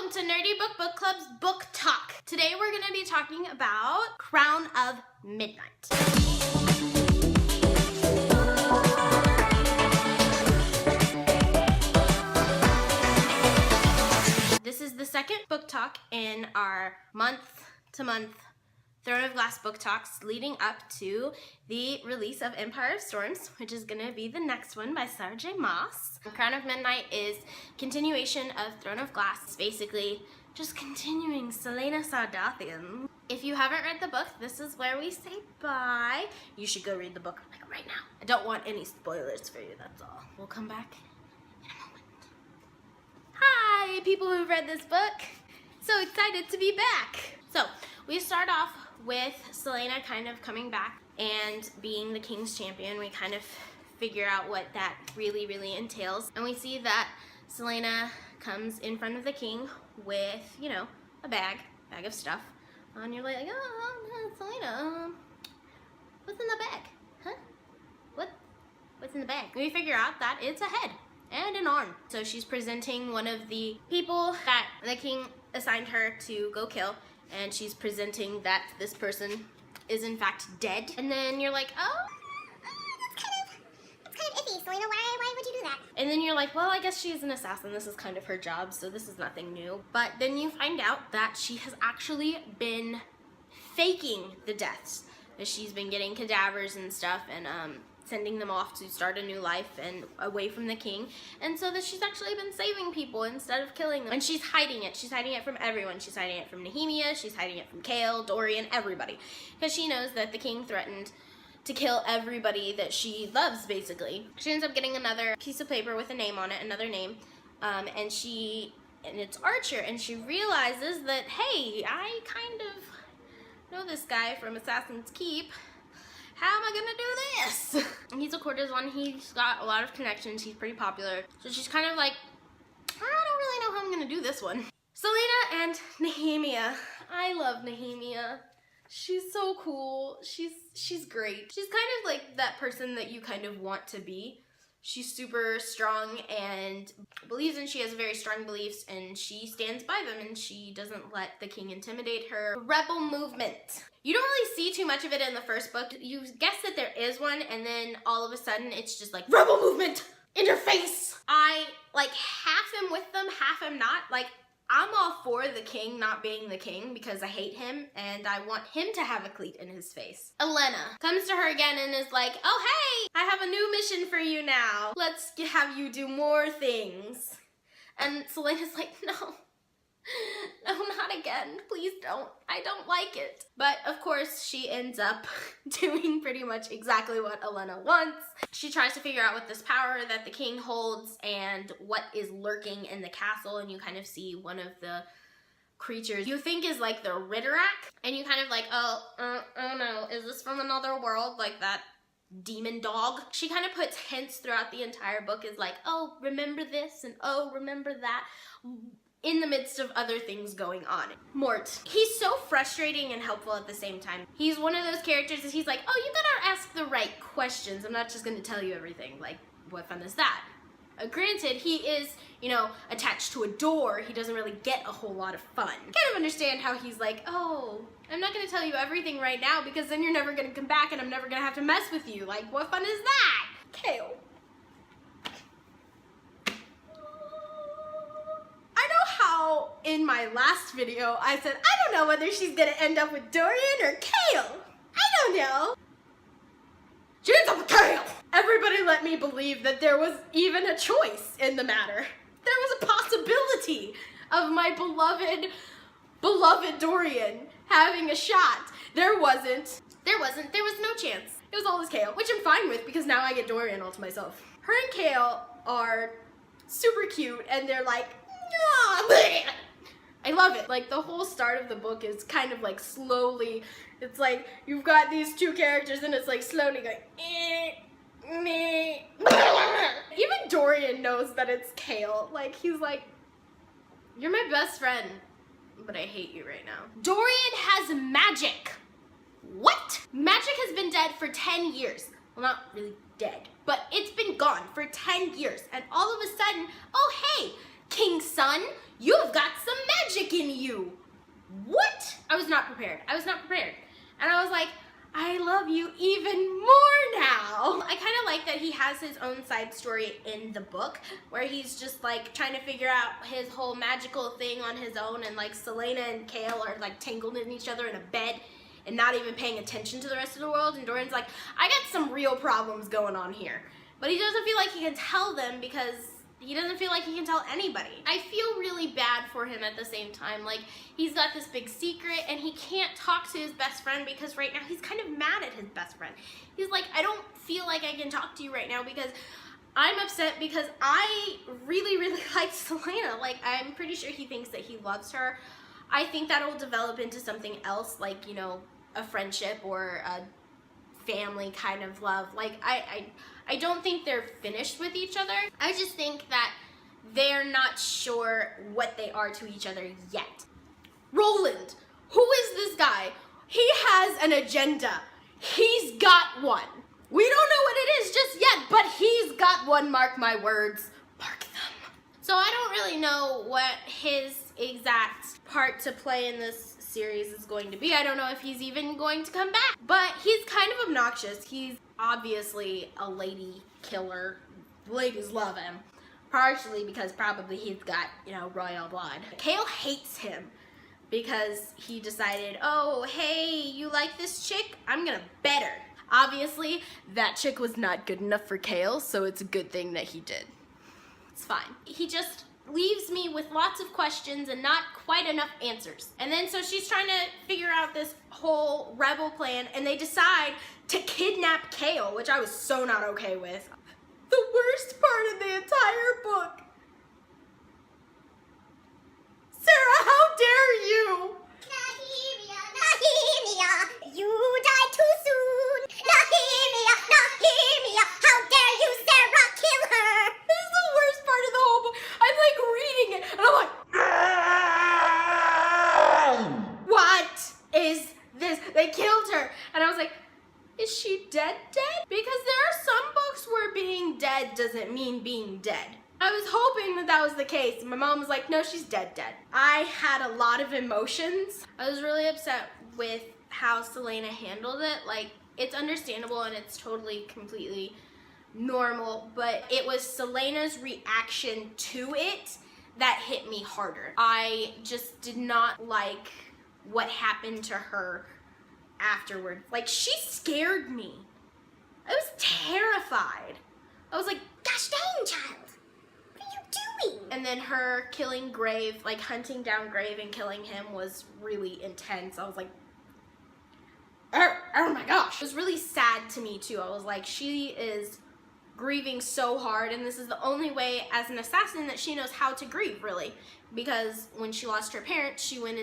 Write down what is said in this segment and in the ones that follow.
Welcome to Nerdy BookBOOK Club's Book Talk. Today we're going to be talking about Crown of Midnight. This is the second book talk in our month-to-month Throne of Glass book talks leading up to the release of Empire of Storms, which is going to be the next one by Sarah J. Maas. Crown of Midnight is continuation of Throne of Glass. It's basically just continuing Celaena Sardathian. If you haven't read the book, this is where we say bye. You should go read the book like right now. I don't want any spoilers for you, that's all. We'll come back in a moment. Hi, people who've read this book. So excited to be back. So we start off with Celaena kind of coming back and being the king's champion. We kind of figure out what that really entails. And we see that Celaena comes in front of the king with, you know, a bag of stuff. And you're like, oh, Celaena, what's in the bag? Huh? What's in the bag? And we figure out that it's a head and an arm. So she's presenting one of the people that the king assigned her to go kill. And she's presenting that this person is in fact dead. And then you're like, oh, that's kind of iffy, Celaena. Why would you do that? And then you're like, well, I guess she's an assassin. This is kind of her job, so this is nothing new. But then you find out that she has actually been faking the deaths. That she's been getting cadavers and stuff and sending them off to start a new life and away from the king. And so that she's actually been saving people instead of killing them. And she's hiding it. She's hiding it from everyone. She's hiding it from Nehemia. She's hiding it from Chaol, Dorian, everybody. Because she knows that the king threatened to kill everybody that she loves, basically. She ends up getting another piece of paper with a name on it, another name. And it's Archer. And she realizes that, hey, I kind of know this guy from Assassin's Keep. How am I gonna do this? He's a courtesan, he's got a lot of connections, he's pretty popular. So she's kind of like, I don't really know how I'm gonna do this one. Celaena and Nehemia. I love Nehemia. She's so cool. She's great. She's kind of like that person that you kind of want to be. She's super strong and believes in, she has very strong beliefs and she stands by them and she doesn't let the king intimidate her. Rebel movement. You don't really see too much of it in the first book. You guess that there is one and then all of a sudden it's just like, rebel movement in your face. I like half am with them, half am not. Like I'm all for the king not being the king because I hate him and I want him to have a cleat in his face. Olenna comes to her again and is like, oh hey, I have a new mission for you now. Let's have you do more things. And Celaena's like, no, not again. Please don't. I don't like it. But of course she ends up doing pretty much exactly what Olenna wants. She tries to figure out what this power that the king holds and what is lurking in the castle, and you kind of see one of the creatures you think is like the Ritterak, and you kind of like, oh no, is this from another world, like that demon dog? She kind of puts hints throughout the entire book, is like, oh, remember this, and oh, remember that, in the midst of other things going on. Mort. He's so frustrating and helpful at the same time. He's one of those characters that he's like, oh, you better ask the right questions. I'm not just gonna tell you everything. Like, what fun is that? Granted, he is, you know, attached to a door. He doesn't really get a whole lot of fun. Kind of understand how he's like, oh, I'm not gonna tell you everything right now because then you're never gonna come back and I'm never gonna have to mess with you. Like, what fun is that? Chaol. In my last video, I said, I don't know whether she's gonna end up with Dorian or Chaol. I don't know. She ends up with Chaol. Everybody let me believe that there was even a choice in the matter. There was a possibility of my beloved Dorian having a shot. There was no chance. It was always Chaol, which I'm fine with because now I get Dorian all to myself. Her and Chaol are super cute and they're like, I love it. Like the whole start of the book is kind of like slowly, it's like you've got these two characters and it's like slowly going, Even Dorian knows that it's Chaol. Like he's like, you're my best friend, but I hate you right now. Dorian has magic. What? Magic has been dead for 10 years. Well, not really dead, but it's been gone for 10 years. And all of a sudden, oh hey, King's son, you've got some taken you. What? I was not prepared. I was not prepared. And I was like, I love you even more now. I kind of like that he has his own side story in the book where he's just like trying to figure out his whole magical thing on his own, and like Selena and Kale are like tangled in each other in a bed and not even paying attention to the rest of the world, and Dorian's like, I got some real problems going on here. But he doesn't feel like he can tell them because he doesn't feel like he can tell anybody. I feel really bad for him at the same time. Like, he's got this big secret and he can't talk to his best friend because right now he's kind of mad at his best friend. He's like, I don't feel like I can talk to you right now because I'm upset because I really, really like Selena. Like, I'm pretty sure he thinks that he loves her. I think that'll develop into something else, like, you know, a friendship or a family kind of love. Like, I don't think they're finished with each other. I just think that they're not sure what they are to each other yet. Roland, who is this guy? He has an agenda. He's got one. We don't know what it is just yet, but he's got one, mark my words. Mark them. So I don't really know what his exact part to play in this series is going to be. I don't know if he's even going to come back, but he's kind of obnoxious. He's obviously a lady killer. Ladies love him, partially because probably he's got, you know, royal blood. Kale hates him because he decided, oh, hey, you like this chick? I'm gonna bet her. Obviously, that chick was not good enough for Kale, so it's a good thing that he did. It's fine. He just leaves me with lots of questions and not quite enough answers. And then so she's trying to figure out this whole rebel plan, and they decide to kidnap Kale, which I was so not okay with. The worst part of the entire book. Sarah, how dare you? Nahimia, Nahimia, you died too soon. Nahimia, Nahimia, how dare you, Sarah, kill her. This is the worst part of the whole book. I'm like reading it and I'm like, what is this? They killed her. And I was like, is she dead? Because there are some books where being dead doesn't mean being dead. I was hoping that that was the case. My mom was like, no, she's dead. I had a lot of emotions. I was really upset with how Selena handled it. Like, it's understandable and it's totally, completely normal, but it was Selena's reaction to it that hit me harder. I just did not like what happened to her afterward. Like, she scared me. I was terrified. I was like, Gosh dang, child. What are you doing? and then her killing Grave, like hunting down Grave and killing him was really intense. I was like, oh my gosh. It was really sad to me too. I was like, she is grieving so hard, and this is the only way as an assassin that she knows how to grieve, really. Because when she lost her parents, she went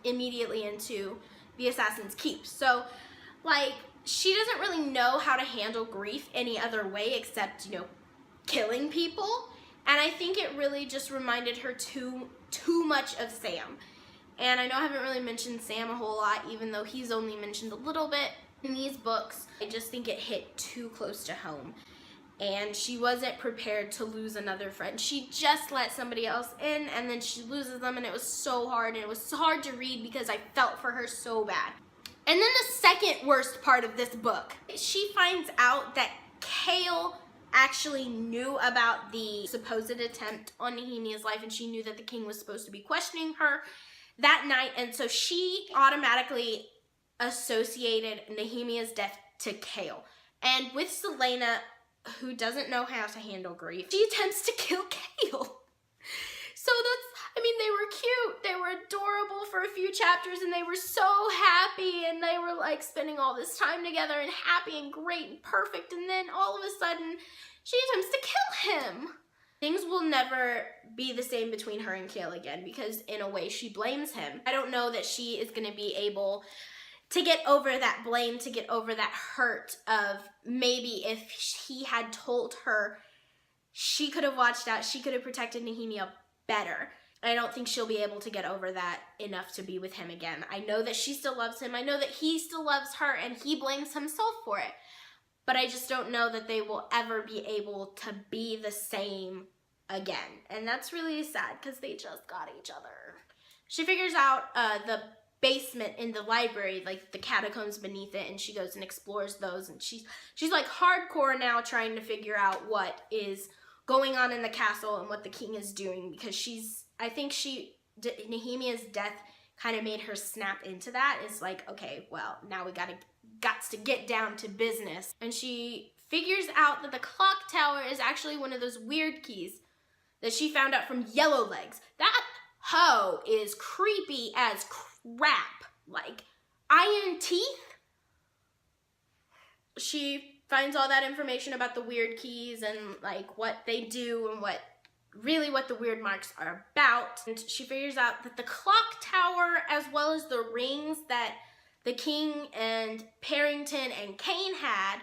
immediately into the Assassin's Keep. So, like, she doesn't really know how to handle grief any other way except, you know, killing people. And I think it really just reminded her too much of Sam. And I know I haven't really mentioned Sam a whole lot, even though he's only mentioned a little bit in these books. I just think it hit too close to home. And she wasn't prepared to lose another friend. She just let somebody else in, and then she loses them, and it was so hard, and it was so hard to read because I felt for her so bad. And then the second worst part of this book, she finds out that Kale actually knew about the supposed attempt on Nehemiah's life, and she knew that the king was supposed to be questioning her that night, and so she automatically associated Nehemiah's death to Kale. And with Selena, who doesn't know how to handle grief, she attempts to kill Kale. So I mean, they were cute, they were adorable for a few chapters, and they were so happy, and they were like spending all this time together and happy and great and perfect, and then all of a sudden, she attempts to kill him. Things will never be the same between her and Kale again, because in a way she blames him. I don't know that she is going to be able to get over that blame, to get over that hurt of maybe if he had told her, she could have watched out, she could have protected Nehemiah better. I don't think she'll be able to get over that enough to be with him again. I know that she still loves him. I know that he still loves her, and he blames himself for it. But I just don't know that they will ever be able to be the same again. And that's really sad because they just got each other. She figures out the basement in the library, like the catacombs beneath it, and she goes and explores those, and she's like hardcore now trying to figure out what is going on in the castle and what the king is doing, because I think Nehemia's death kind of made her snap into that. It's like, okay, well, now we gots to get down to business. And she figures out that the clock tower is actually one of those weird keys that she found out from Yellowlegs. That hoe is creepy as crap. Like, iron teeth? She finds all that information about the weird keys and like what they do and what the weird marks are about. And she figures out that the clock tower, as well as the rings that the king and Parrington and Kane had,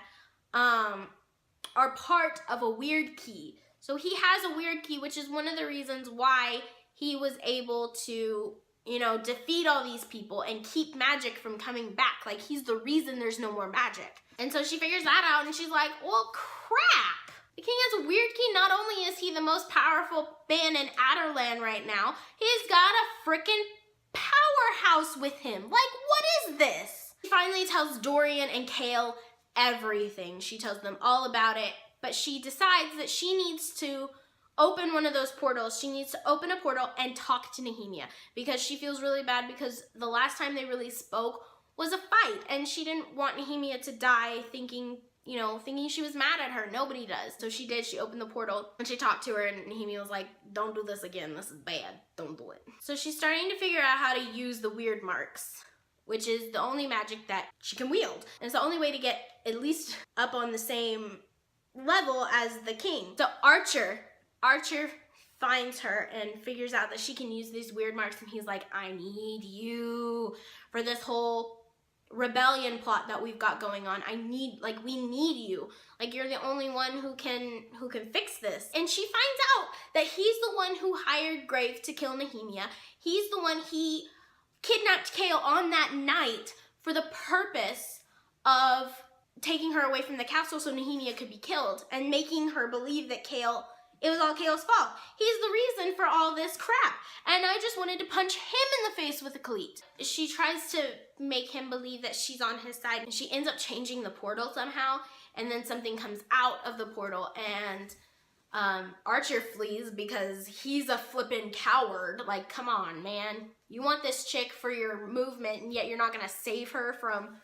are part of a weird key. So he has a weird key, which is one of the reasons why he was able to, you know, defeat all these people and keep magic from coming back. Like, he's the reason there's no more magic. And so she figures that out, and she's like, well, crap. The king has a weird key. Not only is he the most powerful man in Adderland right now, he's got a freaking powerhouse with him. Like, what is this? She finally tells Dorian and Kale everything. She tells them all about it, but she decides that she needs to open one of those portals. She needs to open a portal and talk to Nehemia, because she feels really bad because the last time they really spoke was a fight, and she didn't want Nehemia to die thinking she was mad at her. Nobody does. So she did. She opened the portal and she talked to her, and Nehemia was like, don't do this again. This is bad. Don't do it. So she's starting to figure out how to use the weird marks, which is the only magic that she can wield. And it's the only way to get at least up on the same level as the king. So Archer finds her and figures out that she can use these weird marks, and he's like, I need you for this whole rebellion plot that we've got going on. We need you. Like, you're the only one who can fix this. And she finds out that he's the one who hired Grave to kill Nehemia. He's the one he kidnapped Kale on that night for the purpose of taking her away from the castle so Nehemia could be killed, and making her believe that it was all Kale's fault. He's the reason for all this crap. And I just wanted to punch him in the face with a cleat. She tries to make him believe that she's on his side, and she ends up changing the portal somehow, and then something comes out of the portal, and Archer flees because he's a flippin' coward. Like, come on, man. You want this chick for your movement, and yet you're not gonna save her from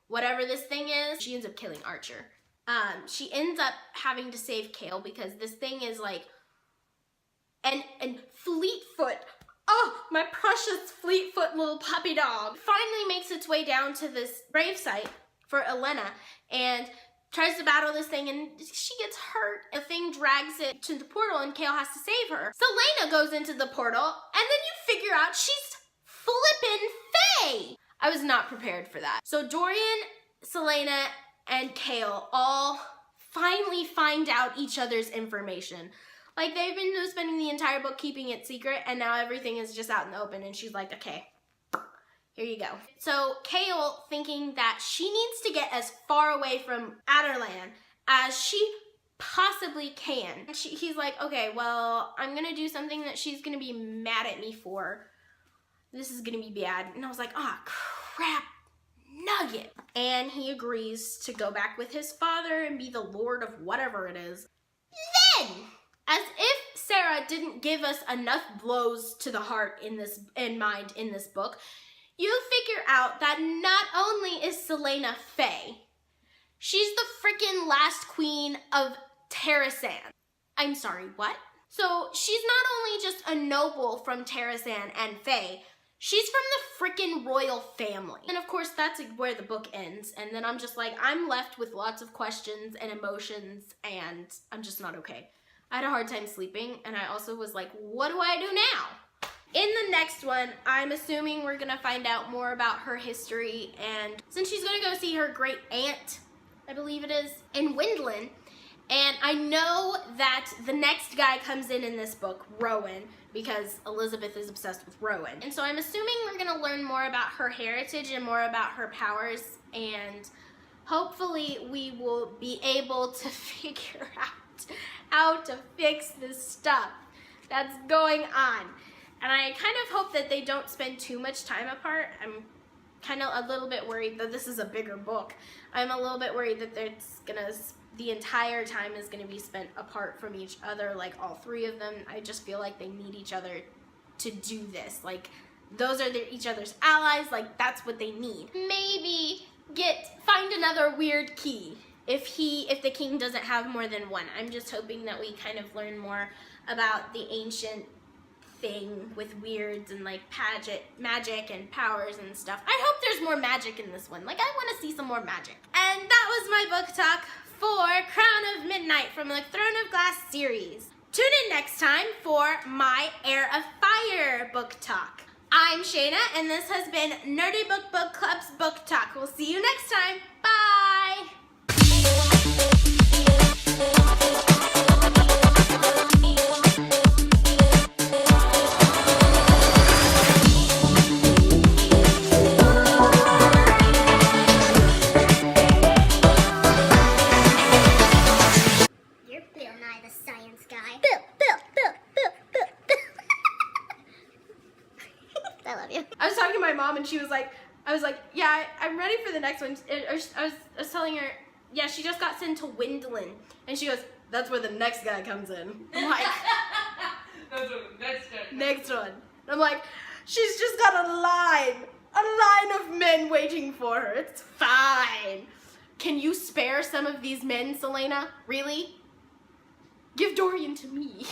whatever this thing is. She ends up killing Archer. She ends up having to save Kale because this thing is like, and Fleetfoot, oh, my precious Fleetfoot little puppy dog, finally makes its way down to this gravesite for Elena and tries to battle this thing, and she gets hurt. The thing drags it to the portal, and Kale has to save her. Selena goes into the portal, and then you figure out she's flippin' Fae. I was not prepared for that. So Dorian, Selena, and Kale all finally find out each other's information. Like, they've been spending the entire book keeping it secret, and now everything is just out in the open, and she's like, okay, here you go. So Kale, thinking that she needs to get as far away from Adderland as she possibly can. He's like, okay, well, I'm gonna do something that she's gonna be mad at me for. This is gonna be bad. And I was like, ah, crap. Nugget. And he agrees to go back with his father and be the lord of whatever it is. Then, as if Sarah didn't give us enough blows to the heart and mind in this book, you figure out that not only is Selena Fae, she's the freaking last queen of Terrasan. I'm sorry, what? So she's not only just a noble from Terrasan and Fae, she's from the freaking royal family. And of course, that's where the book ends. And then I'm just like, I'm left with lots of questions and emotions, and I'm just not okay. I had a hard time sleeping, and I also was like, what do I do now? In the next one, I'm assuming we're gonna find out more about her history, and since she's gonna go see her great aunt, I believe it is, in Windland, and I know that the next guy comes in this book, Rowan, because Elizabeth is obsessed with Rowan. And so I'm assuming we're gonna learn more about her heritage and more about her powers, and hopefully we will be able to figure out how to fix this stuff that's going on. And I kind of hope that they don't spend too much time apart. I'm kind of a little bit worried that this is a bigger book. I'm a little bit worried that the entire time is gonna be spent apart from each other, like all three of them. I just feel like they need each other to do this. Like, those are each other's allies, like that's what they need. Maybe find another weird key if the king doesn't have more than one. I'm just hoping that we kind of learn more about the ancient thing with weirds and like magic and powers and stuff. I hope there's more magic in this one. Like, I want to see some more magic. And that was my book talk for Crown of Midnight from the Throne of Glass series. Tune in next time for my Heir of Fire book talk. I'm Shayna, and this has been Nerdy BookBOOK Club's book talk. We'll see you next time. Bye! You're Bill Nye the Science Guy. Bill. I love you. I was talking to my mom, and I was like, yeah, I'm ready for the next one. I was telling her, yeah, she just got sent to Windland. And she goes, that's where the next guy comes in. I'm like, That's what the next guy. next one. And I'm like, she's just got a line of men waiting for her. It's fine. Can you spare some of these men, Selena? Really? Give Dorian to me.